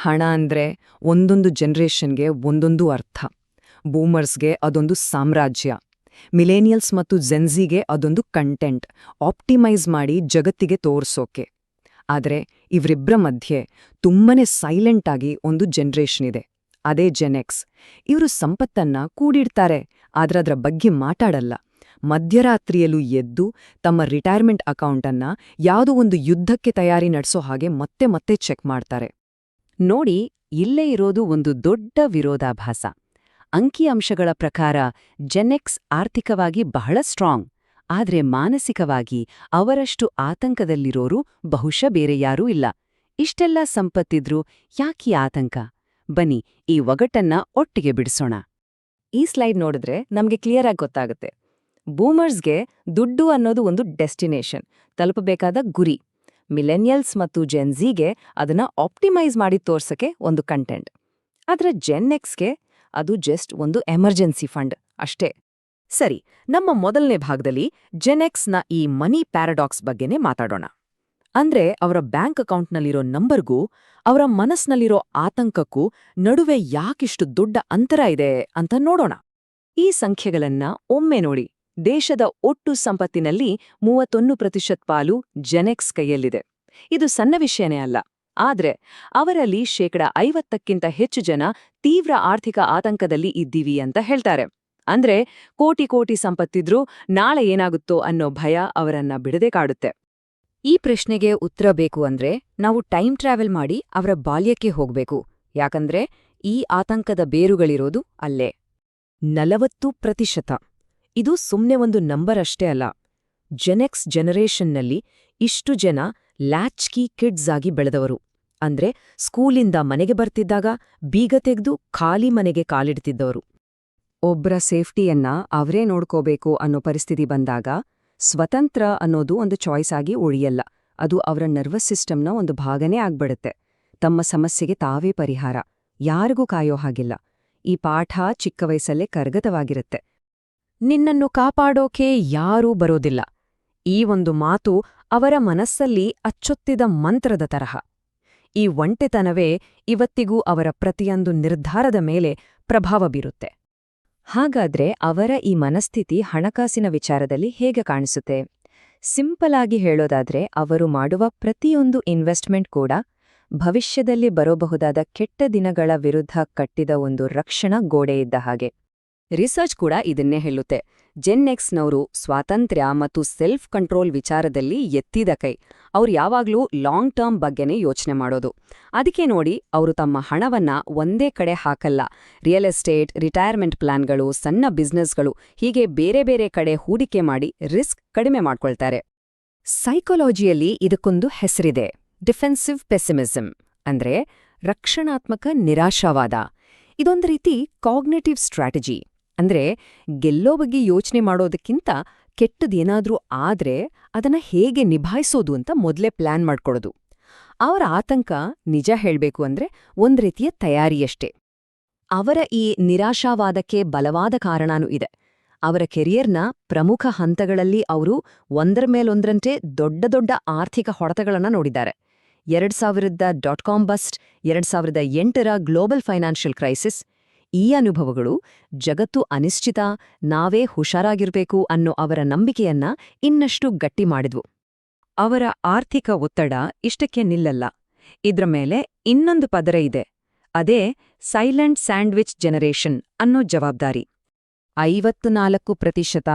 ಹಣ ಅಂದ್ರೆ ಒಂದೊಂದು ಜನರೇಷನ್ಗೆ ಒಂದೊಂದು ಅರ್ಥ. ಬೂಮರ್ಸ್ಗೆ ಅದೊಂದು ಸಾಮ್ರಾಜ್ಯ, ಮಿಲೇನಿಯಲ್ಸ್ ಮತ್ತು ಜೆನ್ಝಿಗೆ ಅದೊಂದು ಕಂಟೆಂಟ್, ಆಪ್ಟಿಮೈಸ್ ಮಾಡಿ ಜಗತ್ತಿಗೆ ತೋರ್ಸೋಕೆ. ಆದರೆ ಇವರಿಬ್ಬರ ಮಧ್ಯೆ ತುಂಬನೇ ಸೈಲೆಂಟ್ ಆಗಿ ಒಂದು ಜನರೇಷನ್ ಇದೆ, ಅದೇ ಜೆನೆಕ್ಸ್. ಇವರು ಸಂಪತ್ತನ್ನ ಕೂಡಿಡ್ತಾರೆ, ಆದ್ರೆ ಅದರ ಬಗ್ಗೆ ಮಾತಾಡಲ್ಲ. ಮಧ್ಯರಾತ್ರಿಯಲ್ಲೂ ಎದ್ದು ತಮ್ಮ ರಿಟೈರ್ಮೆಂಟ್ ಅಕೌಂಟನ್ನ ಯಾವುದೋ ಒಂದು ಯುದ್ಧಕ್ಕೆ ತಯಾರಿ ನಡೆಸೋ ಹಾಗೆ ಮತ್ತೆ ಮತ್ತೆ ಚೆಕ್ ಮಾಡ್ತಾರೆ. ನೋಡಿ, ಇಲ್ಲೇ ಇರೋದು ಒಂದು ದೊಡ್ಡ ವಿರೋಧಾಭಾಸ. ಅಂಕಿಅಂಶಗಳ ಪ್ರಕಾರ ಜೆನೆಕ್ಸ್ ಆರ್ಥಿಕವಾಗಿ ಬಹಳ ಸ್ಟ್ರಾಂಗ್, ಆದ್ರೆ ಮಾನಸಿಕವಾಗಿ ಅವರಷ್ಟು ಆತಂಕದಲ್ಲಿರೋರು ಬಹುಶಃ ಬೇರೆ ಯಾರೂ ಇಲ್ಲ. ಇಷ್ಟೆಲ್ಲ ಸಂಪತ್ತಿದ್ರೂ ಯಾಕೀ ಆತಂಕ? ಬನ್ನಿ ಈ ಒಗಟನ್ನ ಒಟ್ಟಿಗೆ ಬಿಡಿಸೋಣ. ಈ ಸ್ಲೈಡ್ ನೋಡಿದ್ರೆ ನಮ್ಗೆ ಕ್ಲಿಯರ್ ಆಗಿ ಗೊತ್ತಾಗುತ್ತೆ. ಬೂಮರ್ಸ್ಗೆ ದುಡ್ಡು ಅನ್ನೋದು ಒಂದು ಡೆಸ್ಟಿನೇಷನ್, ತಲುಪಬೇಕಾದ ಗುರಿ. ಮಿಲೆನಿಯಲ್ಸ್ ಮತ್ತು ಜೆನ್ಝಿಗೆ ಅದನ್ನ ಆಪ್ಟಿಮೈಸ್ ಮಾಡಿ ತೋರ್ಸಕ್ಕೆ ಒಂದು ಕಂಟೆಂಟ್. ಆದ್ರೆ ಜೆನ್ಎಕ್ಸ್ಗೆ ಅದು ಜಸ್ಟ್ ಒಂದು ಎಮರ್ಜೆನ್ಸಿ ಫಂಡ್ ಅಷ್ಟೇ. ಸರಿ, ನಮ್ಮ ಮೊದಲನೇ ಭಾಗದಲ್ಲಿ ಜೆನೆಕ್ಸ್ನ ಈ ಮನಿ ಪ್ಯಾರಡಾಕ್ಸ್ ಬಗ್ಗೆನೇ ಮಾತಾಡೋಣ. ಅಂದ್ರೆ ಅವರ ಬ್ಯಾಂಕ್ ಅಕೌಂಟ್ನಲ್ಲಿರೋ ನಂಬರ್ಗೂ ಅವರ ಮನಸ್ಸಿನಲ್ಲಿರೋ ಆತಂಕಕ್ಕೂ ನಡುವೆ ಯಾಕಿಷ್ಟು ದೊಡ್ಡ ಅಂತರ ಇದೆ ಅಂತ ನೋಡೋಣ. ಈ ಸಂಖ್ಯೆಗಳನ್ನ ಒಮ್ಮೆ ನೋಡಿ. ದೇಶದ ಒಟ್ಟು ಸಂಪತ್ತಿನಲ್ಲಿ 31% ಪಾಲು ಜೆನೆಕ್ಸ್ ಕೈಯಲ್ಲಿದೆ. ಇದು ಸಣ್ಣ ವಿಷಯನೇ ಅಲ್ಲ. ಆದ್ರೆ ಅವರಲ್ಲಿ 50%ಕ್ಕಿಂತ ಹೆಚ್ಚು ಜನ ತೀವ್ರ ಆರ್ಥಿಕ ಆತಂಕದಲ್ಲಿ ಇದ್ದೀವಿ ಅಂತ ಹೇಳ್ತಾರೆ. ಅಂದ್ರೆ ಕೋಟಿ ಸಂಪತ್ತಿದ್ರೂ ನಾಳೆ ಏನಾಗುತ್ತೋ ಅನ್ನೋ ಭಯ ಅವರನ್ನ ಬಿಡದೆ ಕಾಡುತ್ತೆ. ಈ ಪ್ರಶ್ನೆಗೆ ಉತ್ತರ ಬೇಕು ಅಂದ್ರೆ ನಾವು ಟೈಮ್ ಟ್ರಾವೆಲ್ ಮಾಡಿ ಅವರ ಬಾಲ್ಯಕ್ಕೆ ಹೋಗ್ಬೇಕು. ಯಾಕಂದ್ರೆ ಈ ಆತಂಕದ ಬೇರುಗಳಿರೋದು ಅಲ್ಲೇ. 40%. ಇದು ಸುಮ್ನೆ ಒಂದು ನಂಬರ್ ಅಷ್ಟೇ ಅಲ್ಲ. ಜೆನೆಕ್ಸ್ ಜನರೇಷನ್ನಲ್ಲಿ ಇಷ್ಟು ಜನ ಲ್ಯಾಚ್ಕಿ ಕಿಡ್ಸ್ ಆಗಿ ಬೆಳೆದವರು. ಅಂದ್ರೆ ಸ್ಕೂಲಿಂದ ಮನೆಗೆ ಬರ್ತಿದ್ದಾಗ ಬೀಗ ತೆಗೆದು ಖಾಲಿ ಮನೆಗೆ ಕಾಲಿಡ್ತಿದ್ದವರು. ಒಬ್ರ ಸೇಫ್ಟಿಯನ್ನ ಅವರೇ ನೋಡ್ಕೋಬೇಕು ಅನ್ನೋ ಪರಿಸ್ಥಿತಿ ಬಂದಾಗ ಸ್ವತಂತ್ರ ಅನ್ನೋದು ಒಂದು ಚಾಯ್ಸ್ ಆಗಿ ಉಳಿಯಲ್ಲ, ಅದು ಅವರ ನರ್ವಸ್ ಸಿಸ್ಟಮ್ನ ಒಂದು ಭಾಗನೇ ಆಗ್ಬಿಡುತ್ತೆ. ತಮ್ಮ ಸಮಸ್ಯೆಗೆ ತಾವೇ ಪರಿಹಾರ, ಯಾರಿಗೂ ಕಾಯೋ ಹಾಗಿಲ್ಲ. ಈ ಪಾಠ ಚಿಕ್ಕ ವಯಸ್ಸಲ್ಲೇ ಕರಗತವಾಗಿರುತ್ತೆ. ನಿನ್ನನ್ನು ಕಾಪಾಡೋಕೆ ಯಾರೂ ಬರೋದಿಲ್ಲ. ಈ ಒಂದು ಮಾತು ಅವರ ಮನಸ್ಸಲ್ಲಿ ಅಚ್ಚೊತ್ತಿದ ಮಂತ್ರದ ತರಹ. ಈ ಒಂಟೆತನವೇ ಇವತ್ತಿಗೂ ಅವರ ಪ್ರತಿಯೊಂದು ನಿರ್ಧಾರದ ಮೇಲೆ ಪ್ರಭಾವ ಬೀರುತ್ತೆ. ಹಾಗಾದ್ರೆ ಅವರ ಈ ಮನಸ್ಥಿತಿ ಹಣಕಾಸಿನ ವಿಚಾರದಲ್ಲಿ ಹೇಗೆ ಕಾಣಿಸುತ್ತೆ? ಸಿಂಪಲ್ ಆಗಿ ಹೇಳೋದಾದ್ರೆ, ಅವರು ಮಾಡುವ ಪ್ರತಿಯೊಂದು ಇನ್ವೆಸ್ಟ್ಮೆಂಟ್ ಕೂಡ ಭವಿಷ್ಯದಲ್ಲಿ ಬರೋಬಹುದಾದ ಕೆಟ್ಟ ದಿನಗಳ ವಿರುದ್ಧ ಕಟ್ಟಿದ ಒಂದು ರಕ್ಷಣಾ ಗೋಡೆ ಇದ್ದ ಹಾಗೆ. ರಿಸರ್ಚ್ ಕೂಡ ಇದನ್ನೇ ಹೇಳುತ್ತೆ. ಜೆನ್ಎಕ್ಸ್ನವರು ಸ್ವಾತಂತ್ರ್ಯ ಮತ್ತು ಸೆಲ್ಫ್ ಕಂಟ್ರೋಲ್ ವಿಚಾರದಲ್ಲಿ ಎತ್ತಿದ ಕೈ. ಅವ್ರು ಯಾವಾಗ್ಲೂ ಲಾಂಗ್ ಟರ್ಮ್ ಬಗ್ಗೆನೇ ಯೋಚನೆ ಮಾಡೋದು. ಅದಕ್ಕೆ ನೋಡಿ, ಅವರು ತಮ್ಮ ಹಣವನ್ನ ಒಂದೇ ಕಡೆ ಹಾಕಲ್ಲ. ರಿಯಲ್ ಎಸ್ಟೇಟ್, ರಿಟೈರ್ಮೆಂಟ್ ಪ್ಲಾನ್ಗಳು, ಸಣ್ಣ ಬಿಸ್ನೆಸ್ಗಳು, ಹೀಗೆ ಬೇರೆ ಬೇರೆ ಕಡೆ ಹೂಡಿಕೆ ಮಾಡಿ ರಿಸ್ಕ್ ಕಡಿಮೆ ಮಾಡ್ಕೊಳ್ತಾರೆ. ಸೈಕಾಲಜಿಯಲ್ಲಿ ಇದಕ್ಕೊಂದು ಹೆಸರಿದೆ, ಡಿಫೆನ್ಸಿವ್ ಪೆಸಿಮಿಸಮ್, ಅಂದ್ರೆ ರಕ್ಷಣಾತ್ಮಕ ನಿರಾಶಾವಾದ. ಇದೊಂದು ರೀತಿ ಕಾಗ್ನೇಟಿವ್ ಸ್ಟ್ರಾಟಜಿ. ಅಂದ್ರೆ ಗೆಲ್ಲೋ ಬಗ್ಗೆ ಯೋಚನೆ ಮಾಡೋದಕ್ಕಿಂತ ಕೆಟ್ಟದೇನಾದ್ರೂ ಆದ್ರೆ ಅದನ್ನ ಹೇಗೆ ನಿಭಾಯಿಸೋದು ಅಂತ ಮೊದಲೇ ಪ್ಲಾನ್ ಮಾಡ್ಕೊಳ್ಳೋದು. ಅವರ ಆತಂಕ, ನಿಜ ಹೇಳ್ಬೇಕು ಅಂದ್ರೆ, ಒಂದ್ ರೀತಿಯ ತಯಾರಿಯಷ್ಟೇ. ಅವರ ಈ ನಿರಾಶಾವಾದಕ್ಕೆ ಬಲವಾದ ಕಾರಣನೂ ಇದೆ. ಅವರ ಕೆರಿಯರ್ನ ಪ್ರಮುಖ ಹಂತಗಳಲ್ಲಿ ಅವರು ಒಂದರ ಮೇಲೊಂದರಂತೆ ದೊಡ್ಡ ದೊಡ್ಡ ಆರ್ಥಿಕ ಹೊಡೆತಗಳನ್ನ ನೋಡಿದ್ದಾರೆ. 2000 .com ಬಸ್ಟ್, 2008ರ ಗ್ಲೋಬಲ್ ಫೈನಾನ್ಷಿಯಲ್ ಕ್ರೈಸಿಸ್. ಈ ಅನುಭವಗಳು ಜಗತ್ತು ಅನಿಶ್ಚಿತ, ನಾವೇ ಹುಷಾರಾಗಿರ್ಬೇಕು ಅನ್ನೋ ಅವರ ನಂಬಿಕೆಯನ್ನ ಇನ್ನಷ್ಟು ಗಟ್ಟಿ ಮಾಡಿದ್ವು. ಅವರ ಆರ್ಥಿಕ ಒತ್ತಡ ಇಷ್ಟಕ್ಕೆ ನಿಲ್ಲಲ್ಲ. ಇದ್ರ ಮೇಲೆ ಇನ್ನೊಂದು ಪದರ ಇದೆ, ಅದೇ ಸೈಲೆಂಟ್ ಸ್ಯಾಂಡ್ವಿಚ್ ಜನರೇಷನ್ ಅನ್ನೋ ಜವಾಬ್ದಾರಿ. 54%.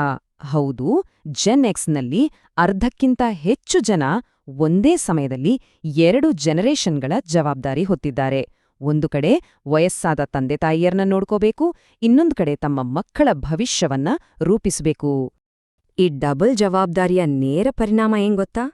ಹೌದು, ಜೆನ್ಎಕ್ಸ್ನಲ್ಲಿ ಅರ್ಧಕ್ಕಿಂತ ಹೆಚ್ಚು ಜನ ಒಂದೇ ಸಮಯದಲ್ಲಿ 2 ಜನರೇಷನ್ಗಳ ಜವಾಬ್ದಾರಿ ಹೊತ್ತಿದ್ದಾರೆ. ಒಂದು ಕಡೆ ವಯಸ್ಸಾದ ತಂದೆ ತಾಯಿಯರನ್ನ ನೋಡ್ಕೋಬೇಕು, ಇನ್ನೊಂದು ಕಡೆ ತಮ್ಮ ಮಕ್ಕಳ ಭವಿಷ್ಯವನ್ನ ರೂಪಿಸಬೇಕು. ಈ ಡಬಲ್ ಜವಾಬ್ದಾರಿಯ ನೇರ ಪರಿಣಾಮ ಏನ್ ಗೊತ್ತಾ?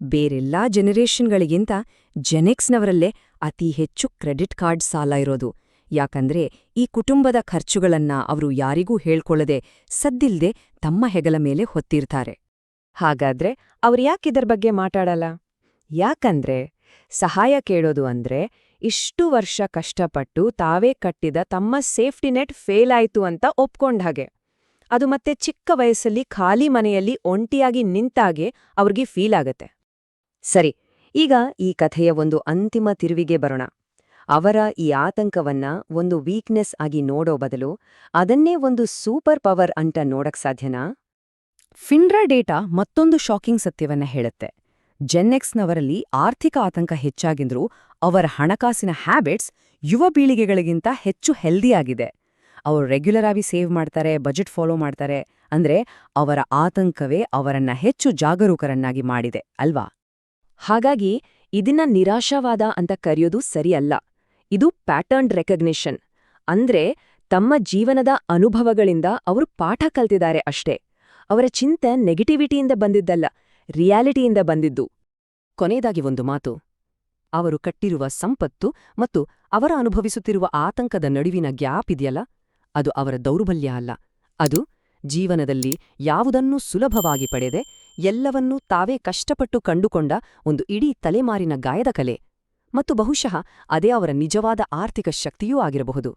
ಬೇರೆಲ್ಲಾ ಜನರೇಷನ್ಗಳಿಗಿಂತ ಜೆನೆಕ್ಸ್ನವರಲ್ಲೇ ಅತಿ ಹೆಚ್ಚು ಕ್ರೆಡಿಟ್ ಕಾರ್ಡ್ ಸಾಲ ಇರೋದು. ಯಾಕಂದ್ರೆ ಈ ಕುಟುಂಬದ ಖರ್ಚುಗಳನ್ನ ಅವರು ಯಾರಿಗೂ ಹೇಳ್ಕೊಳ್ಳದೆ ಸದ್ದಿಲ್ದೆ ತಮ್ಮ ಹೆಗಲ ಮೇಲೆ ಹೊತ್ತಿರ್ತಾರೆ. ಹಾಗಾದ್ರೆ ಅವ್ರು ಯಾಕಿದರ ಬಗ್ಗೆ ಮಾತಾಡಲ್ಲ? ಯಾಕಂದ್ರೆ ಸಹಾಯ ಕೇಳೋದು ಅಂದ್ರೆ ಇಷ್ಟು ವರ್ಷ ಕಷ್ಟಪಟ್ಟು ತಾವೇ ಕಟ್ಟಿದ ತಮ್ಮ ಸೇಫ್ಟಿ ನೆಟ್ ಫೇಲ್ ಆಯ್ತು ಅಂತ ಒಪ್ಕೊಂಡ ಹಾಗೆ. ಅದು ಮತ್ತೆ ಚಿಕ್ಕ ವಯಸ್ಸಲ್ಲಿ ಖಾಲಿ ಮನೆಯಲ್ಲಿ ಒಂಟಿಯಾಗಿ ನಿಂತಾಗೆ ಅವ್ರಿಗೆ ಫೀಲ್ ಆಗತ್ತೆ. ಸರಿ, ಈಗ ಈ ಕಥೆಯ ಒಂದು ಅಂತಿಮ ತಿರುವಿಗೆ ಬರೋಣ. ಅವರ ಈ ಆತಂಕವನ್ನ ಒಂದು ವೀಕ್ನೆಸ್ ಆಗಿ ನೋಡೋ ಬದಲು ಅದನ್ನೇ ಒಂದು ಸೂಪರ್ ಪವರ್ ಅಂತ ನೋಡಕ್ ಸಾಧ್ಯನಾ? ಫಿನ್ರಾ ಡೇಟಾ ಮತ್ತೊಂದು ಶಾಕಿಂಗ್ ಸತ್ಯವನ್ನ ಹೇಳುತ್ತೆ. ಜೆನ್ಎಕ್ಸ್ನವರಲ್ಲಿ ಆರ್ಥಿಕ ಆತಂಕ ಹೆಚ್ಚಾಗಿದ್ರೂ ಅವರ ಹಣಕಾಸಿನ ಹ್ಯಾಬಿಟ್ಸ್ ಯುವ ಪೀಳಿಗೆಗಳಿಗಿಂತ ಹೆಚ್ಚು ಹೆಲ್ದಿಯಾಗಿದೆ. ಅವರು ರೆಗ್ಯುಲರ್ ಆಗಿ ಸೇವ್ ಮಾಡ್ತಾರೆ, ಬಜೆಟ್ ಫಾಲೋ ಮಾಡ್ತಾರೆ. ಅಂದ್ರೆ ಅವರ ಆತಂಕವೇ ಅವರನ್ನ ಹೆಚ್ಚು ಜಾಗರೂಕರನ್ನಾಗಿ ಮಾಡಿದೆ, ಅಲ್ವಾ? ಹಾಗಾಗಿ ಇದನ್ನ ನಿರಾಶಾವಾದ ಅಂತ ಕರೆಯೋದು ಸರಿಯಲ್ಲ. ಇದು ಪ್ಯಾಟರ್ನ್ ರೆಕಗ್ನಿಷನ್. ಅಂದ್ರೆ ತಮ್ಮ ಜೀವನದ ಅನುಭವಗಳಿಂದ ಅವರು ಪಾಠ ಕಲ್ತಿದ್ದಾರೆ ಅಷ್ಟೇ. ಅವರ ಚಿಂತೆ ನೆಗೆಟಿವಿಟಿಯಿಂದ ಬಂದಿದ್ದಲ್ಲ, ರಿಯಾಲಿಟಿಯಿಂದ ಬಂದಿದ್ದು. ಕೊನೆಯದಾಗಿ ಒಂದು ಮಾತು. ಅವರು ಕಟ್ಟಿರುವ ಸಂಪತ್ತು ಮತ್ತು ಅವರ ಅನುಭವಿಸುತ್ತಿರುವ ಆತಂಕದ ನಡುವಿನ ಗ್ಯಾಪ್ ಇದೆಯಲ್ಲ, ಅದು ಅವರ ದೌರ್ಬಲ್ಯ ಅಲ್ಲ. ಅದು ಜೀವನದಲ್ಲಿ ಯಾವುದನ್ನೂ ಸುಲಭವಾಗಿ ಪಡೆದೆ ಎಲ್ಲವನ್ನೂ ತಾವೇ ಕಷ್ಟಪಟ್ಟು ಕಂಡುಕೊಂಡ ಒಂದು ಇಡೀ ತಲೆಮಾರಿನ ಗಾಯದ ಕಲೆ. ಮತ್ತು ಬಹುಶಃ ಅದೇ ಅವರ ನಿಜವಾದ ಆರ್ಥಿಕ ಶಕ್ತಿಯೂ ಆಗಿರಬಹುದು.